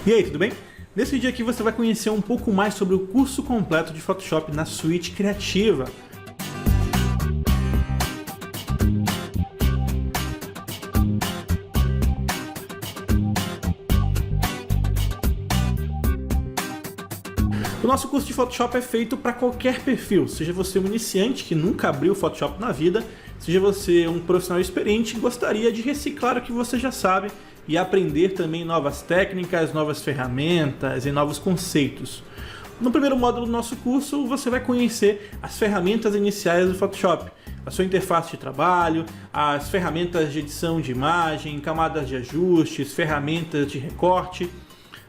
E aí, tudo bem? Nesse vídeo aqui você vai conhecer um pouco mais sobre o curso completo de Photoshop na suíte criativa. O nosso curso de Photoshop é feito para qualquer perfil, seja você um iniciante que nunca abriu Photoshop na vida, seja você um profissional experiente que gostaria de reciclar o que você já sabe e aprender também novas técnicas, novas ferramentas e novos conceitos. No primeiro módulo do nosso curso, você vai conhecer as ferramentas iniciais do Photoshop, a sua interface de trabalho, as ferramentas de edição de imagem, camadas de ajustes, ferramentas de recorte,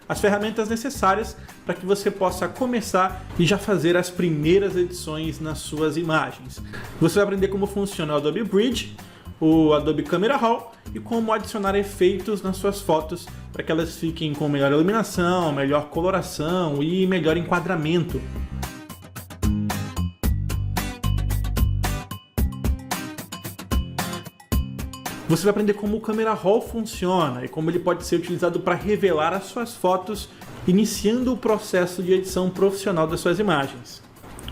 as ferramentas necessárias para que você possa começar e já fazer as primeiras edições nas suas imagens. Você vai aprender como funciona o Adobe Bridge, o Adobe Camera Raw e como adicionar efeitos nas suas fotos para que elas fiquem com melhor iluminação, melhor coloração e melhor enquadramento. Você vai aprender como o Camera Raw funciona e como ele pode ser utilizado para revelar as suas fotos, iniciando o processo de edição profissional das suas imagens.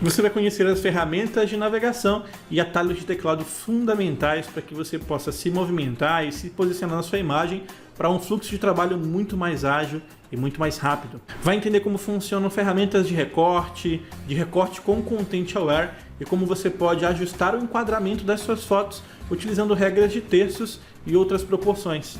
Você vai conhecer as ferramentas de navegação e atalhos de teclado fundamentais para que você possa se movimentar e se posicionar na sua imagem para um fluxo de trabalho muito mais ágil e muito mais rápido. Vai entender como funcionam ferramentas de recorte com Content Aware e como você pode ajustar o enquadramento das suas fotos utilizando regras de terços e outras proporções.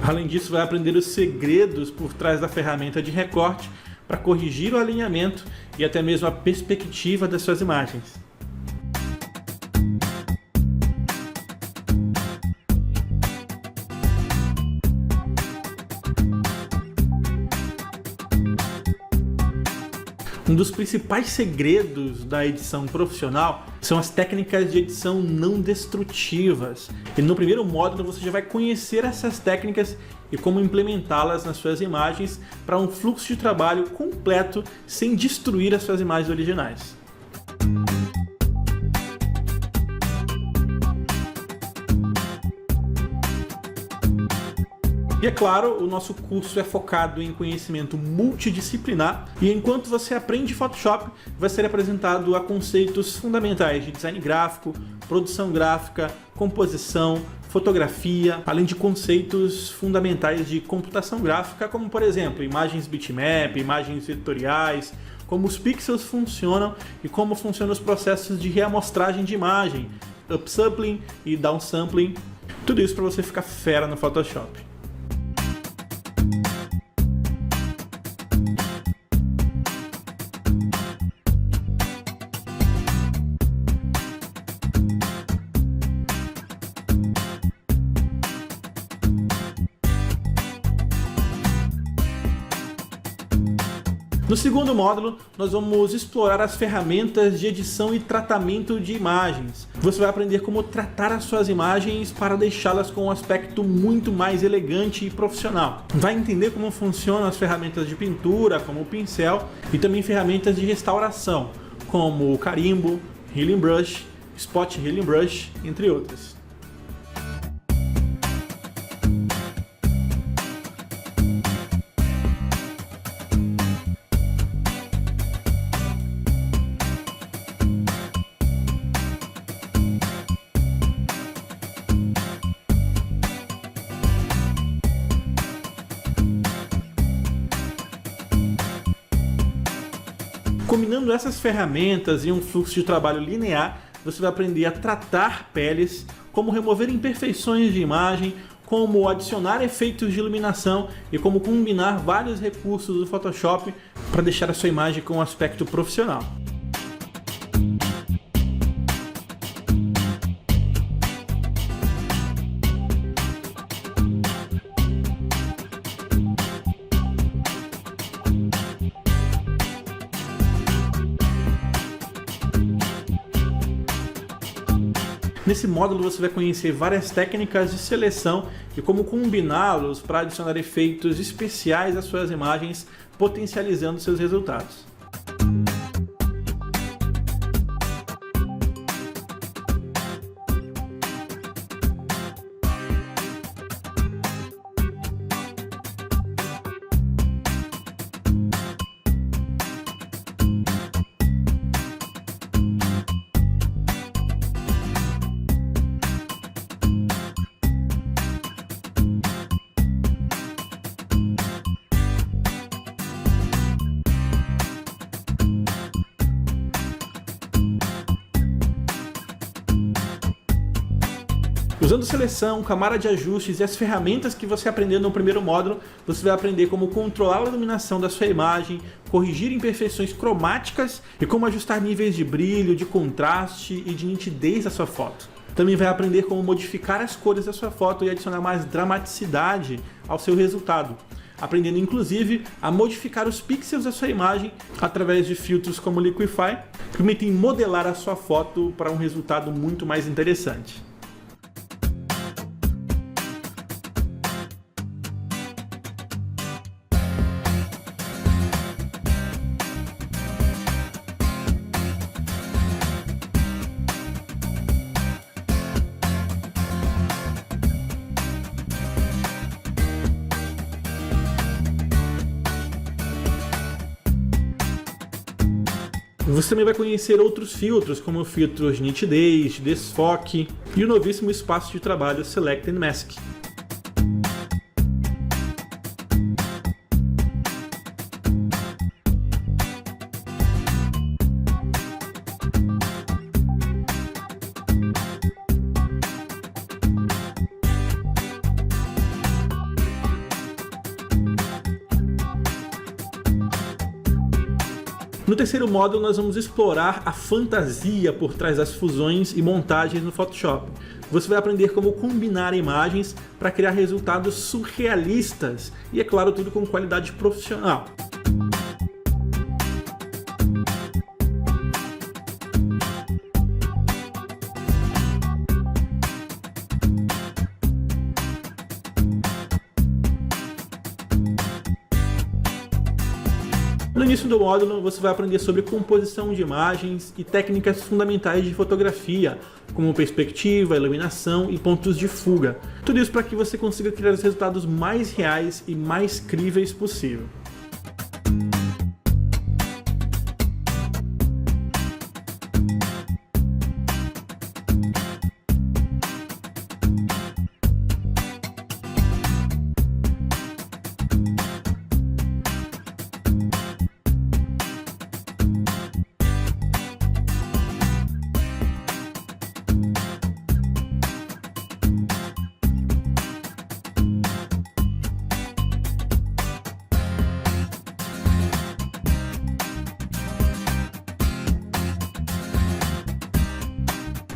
Além disso, vai aprender os segredos por trás da ferramenta de recorte para corrigir o alinhamento e até mesmo a perspectiva das suas imagens. Um dos principais segredos da edição profissional são as técnicas de edição não destrutivas. E no primeiro módulo você já vai conhecer essas técnicas e como implementá-las nas suas imagens para um fluxo de trabalho completo sem destruir as suas imagens originais. E é claro, o nosso curso é focado em conhecimento multidisciplinar e enquanto você aprende Photoshop, vai ser apresentado a conceitos fundamentais de design gráfico, produção gráfica, composição, fotografia, além de conceitos fundamentais de computação gráfica, como por exemplo, imagens bitmap, imagens vetoriais, como os pixels funcionam e como funcionam os processos de reamostragem de imagem, upsampling e downsampling, tudo isso para você ficar fera no Photoshop. No segundo módulo, nós vamos explorar as ferramentas de edição e tratamento de imagens. Você vai aprender como tratar as suas imagens para deixá-las com um aspecto muito mais elegante e profissional. Vai entender como funcionam as ferramentas de pintura, como o pincel, e também ferramentas de restauração, como o carimbo, Healing Brush, Spot Healing Brush, entre outras. Combinando essas ferramentas e um fluxo de trabalho linear, você vai aprender a tratar peles, como remover imperfeições de imagem, como adicionar efeitos de iluminação e como combinar vários recursos do Photoshop para deixar a sua imagem com um aspecto profissional. Nesse módulo você vai conhecer várias técnicas de seleção e como combiná-los para adicionar efeitos especiais às suas imagens, potencializando seus resultados. Usando seleção, camada de ajustes e as ferramentas que você aprendeu no primeiro módulo, você vai aprender como controlar a iluminação da sua imagem, corrigir imperfeições cromáticas e como ajustar níveis de brilho, de contraste e de nitidez da sua foto. Também vai aprender como modificar as cores da sua foto e adicionar mais dramaticidade ao seu resultado, aprendendo inclusive a modificar os pixels da sua imagem através de filtros como Liquify, que permitem modelar a sua foto para um resultado muito mais interessante. Você também vai conhecer outros filtros, como filtros de nitidez, desfoque e o novíssimo espaço de trabalho Select and Mask. No terceiro módulo, nós vamos explorar a fantasia por trás das fusões e montagens no Photoshop. Você vai aprender como combinar imagens para criar resultados surrealistas e, é claro, tudo com qualidade profissional. No início do módulo, você vai aprender sobre composição de imagens e técnicas fundamentais de fotografia, como perspectiva, iluminação e pontos de fuga. Tudo isso para que você consiga criar os resultados mais reais e mais críveis possível.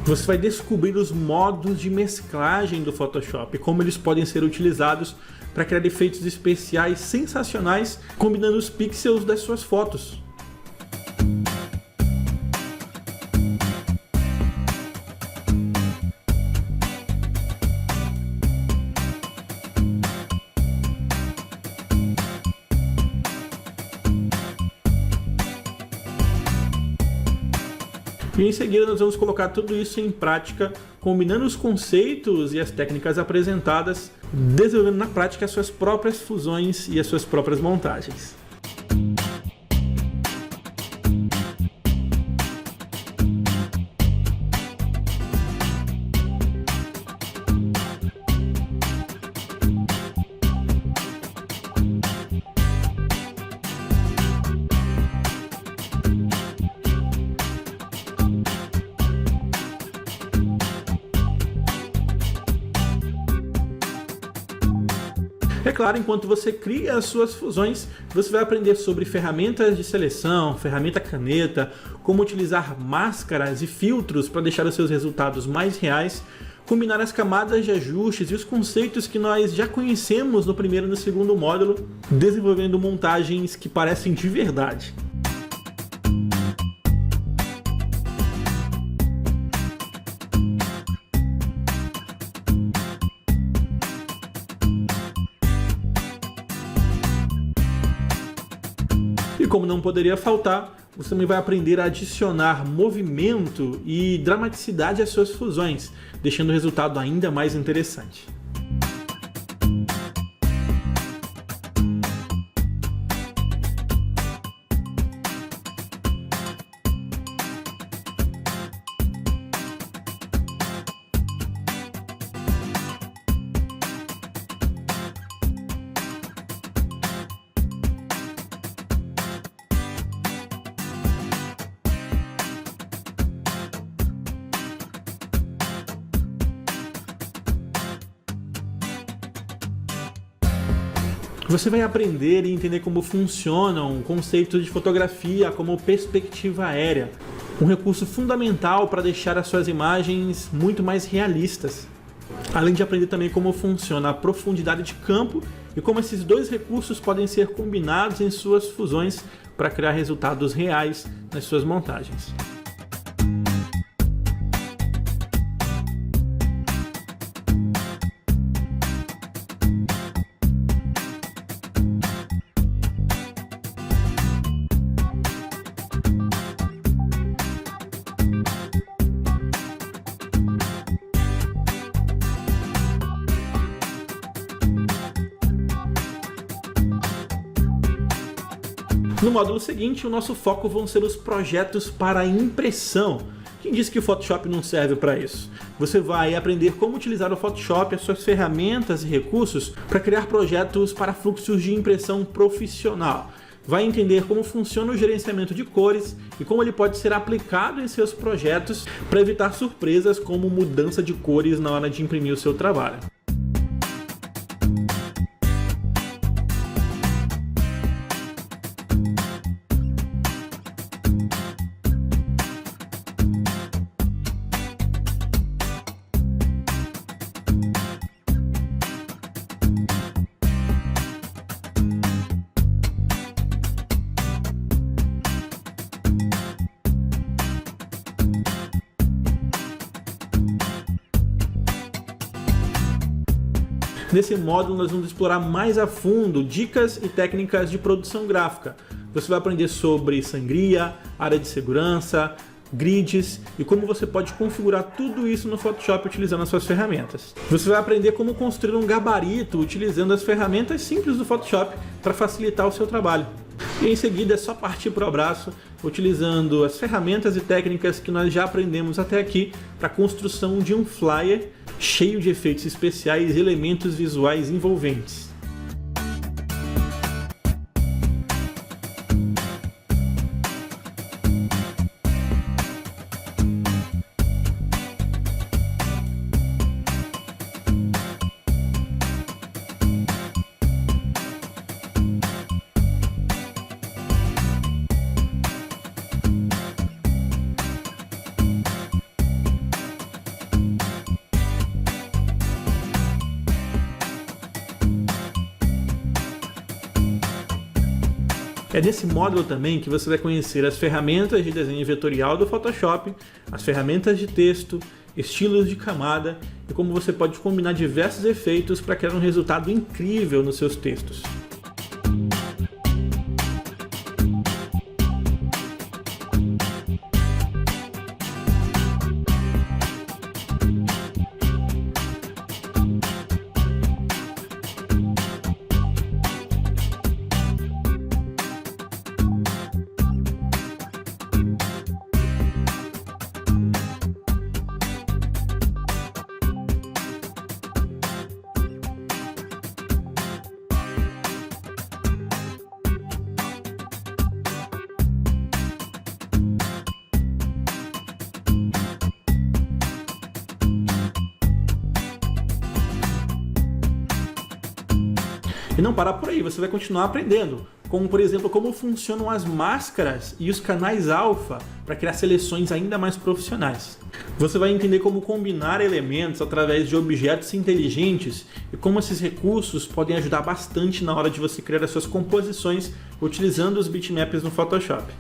Você vai descobrir os modos de mesclagem do Photoshop, como eles podem ser utilizados para criar efeitos especiais sensacionais, combinando os pixels das suas fotos. E em seguida nós vamos colocar tudo isso em prática, combinando os conceitos e as técnicas apresentadas, desenvolvendo na prática as suas próprias fusões e as suas próprias montagens. É claro, enquanto você cria as suas fusões, você vai aprender sobre ferramentas de seleção, ferramenta caneta, como utilizar máscaras e filtros para deixar os seus resultados mais reais, combinar as camadas de ajustes e os conceitos que nós já conhecemos no primeiro e no segundo módulo, desenvolvendo montagens que parecem de verdade. E como não poderia faltar, você também vai aprender a adicionar movimento e dramaticidade às suas fusões, deixando o resultado ainda mais interessante. Você vai aprender e entender como funcionam conceitos de fotografia como perspectiva aérea, um recurso fundamental para deixar as suas imagens muito mais realistas. Além de aprender também como funciona a profundidade de campo e como esses dois recursos podem ser combinados em suas fusões para criar resultados reais nas suas montagens. No módulo seguinte, o nosso foco vão ser os projetos para impressão. Quem disse que o Photoshop não serve para isso? Você vai aprender como utilizar o Photoshop, as suas ferramentas e recursos para criar projetos para fluxos de impressão profissional. Vai entender como funciona o gerenciamento de cores e como ele pode ser aplicado em seus projetos para evitar surpresas como mudança de cores na hora de imprimir o seu trabalho. Nesse módulo nós vamos explorar mais a fundo dicas e técnicas de produção gráfica. Você vai aprender sobre sangria, área de segurança, grids e como você pode configurar tudo isso no Photoshop utilizando as suas ferramentas. Você vai aprender como construir um gabarito utilizando as ferramentas simples do Photoshop para facilitar o seu trabalho. E em seguida é só partir para o abraço, utilizando as ferramentas e técnicas que nós já aprendemos até aqui para a construção de um flyer cheio de efeitos especiais e elementos visuais envolventes. É nesse módulo também que você vai conhecer as ferramentas de desenho vetorial do Photoshop, as ferramentas de texto, estilos de camada e como você pode combinar diversos efeitos para criar um resultado incrível nos seus textos. E não parar por aí, você vai continuar aprendendo, como por exemplo, como funcionam as máscaras e os canais alfa para criar seleções ainda mais profissionais. Você vai entender como combinar elementos através de objetos inteligentes e como esses recursos podem ajudar bastante na hora de você criar as suas composições utilizando os bitmaps no Photoshop.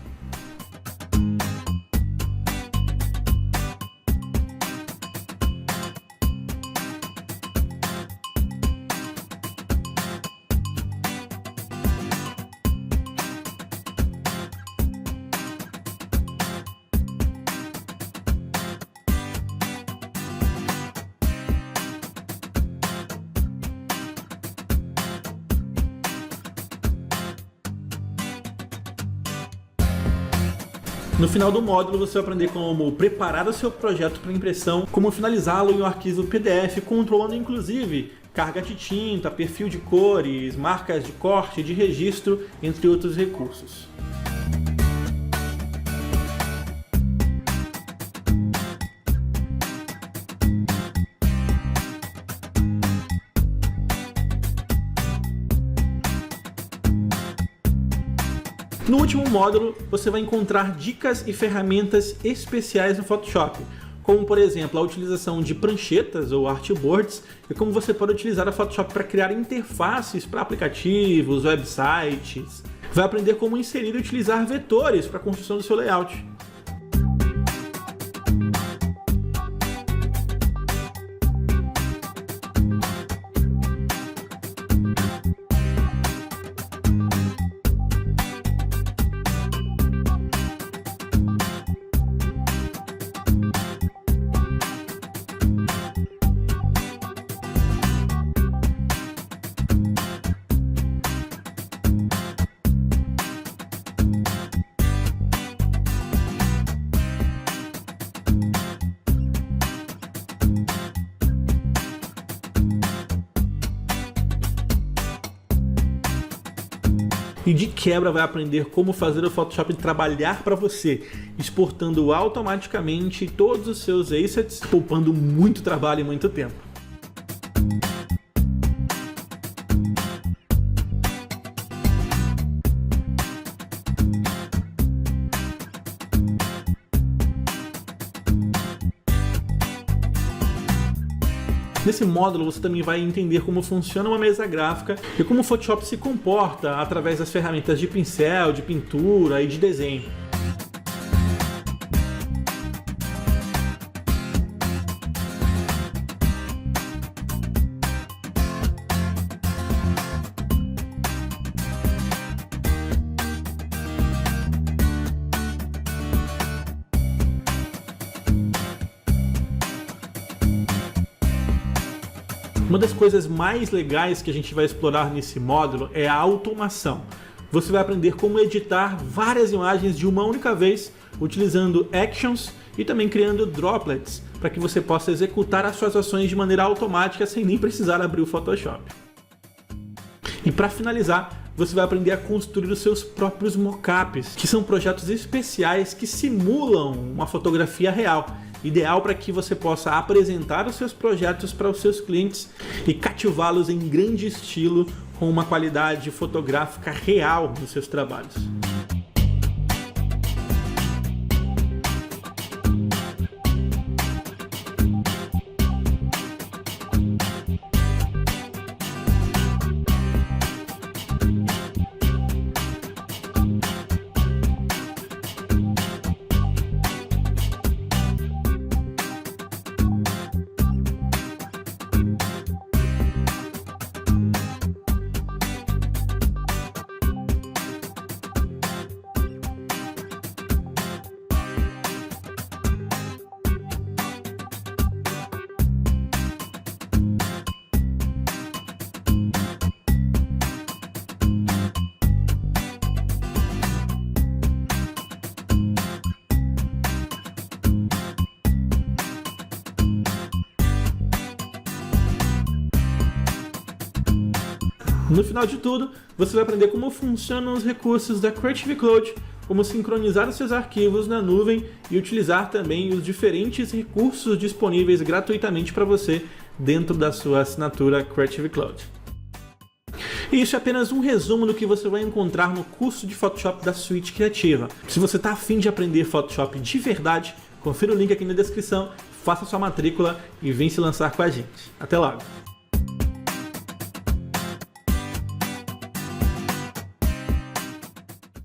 No final do módulo você vai aprender como preparar o seu projeto para impressão, como finalizá-lo em um arquivo PDF, controlando inclusive carga de tinta, perfil de cores, marcas de corte, de registro, entre outros recursos. No último módulo, você vai encontrar dicas e ferramentas especiais no Photoshop, como por exemplo a utilização de pranchetas ou artboards e como você pode utilizar o Photoshop para criar interfaces para aplicativos, websites. Vai aprender como inserir e utilizar vetores para a construção do seu layout. E de quebra vai aprender como fazer o Photoshop trabalhar para você, exportando automaticamente todos os seus assets, poupando muito trabalho e muito tempo. Nesse módulo você também vai entender como funciona uma mesa gráfica e como o Photoshop se comporta através das ferramentas de pincel, de pintura e de desenho. Uma das coisas mais legais que a gente vai explorar nesse módulo é a automação. Você vai aprender como editar várias imagens de uma única vez, utilizando actions e também criando droplets, para que você possa executar as suas ações de maneira automática sem nem precisar abrir o Photoshop. E para finalizar, você vai aprender a construir os seus próprios mockups, que são projetos especiais que simulam uma fotografia real, ideal para que você possa apresentar os seus projetos para os seus clientes e cativá-los em grande estilo com uma qualidade fotográfica real nos seus trabalhos. No final de tudo, você vai aprender como funcionam os recursos da Creative Cloud, como sincronizar os seus arquivos na nuvem e utilizar também os diferentes recursos disponíveis gratuitamente para você dentro da sua assinatura Creative Cloud. E isso é apenas um resumo do que você vai encontrar no curso de Photoshop da Suite Criativa. Se você está afim de aprender Photoshop de verdade, confira o link aqui na descrição, faça sua matrícula e vem se lançar com a gente. Até logo!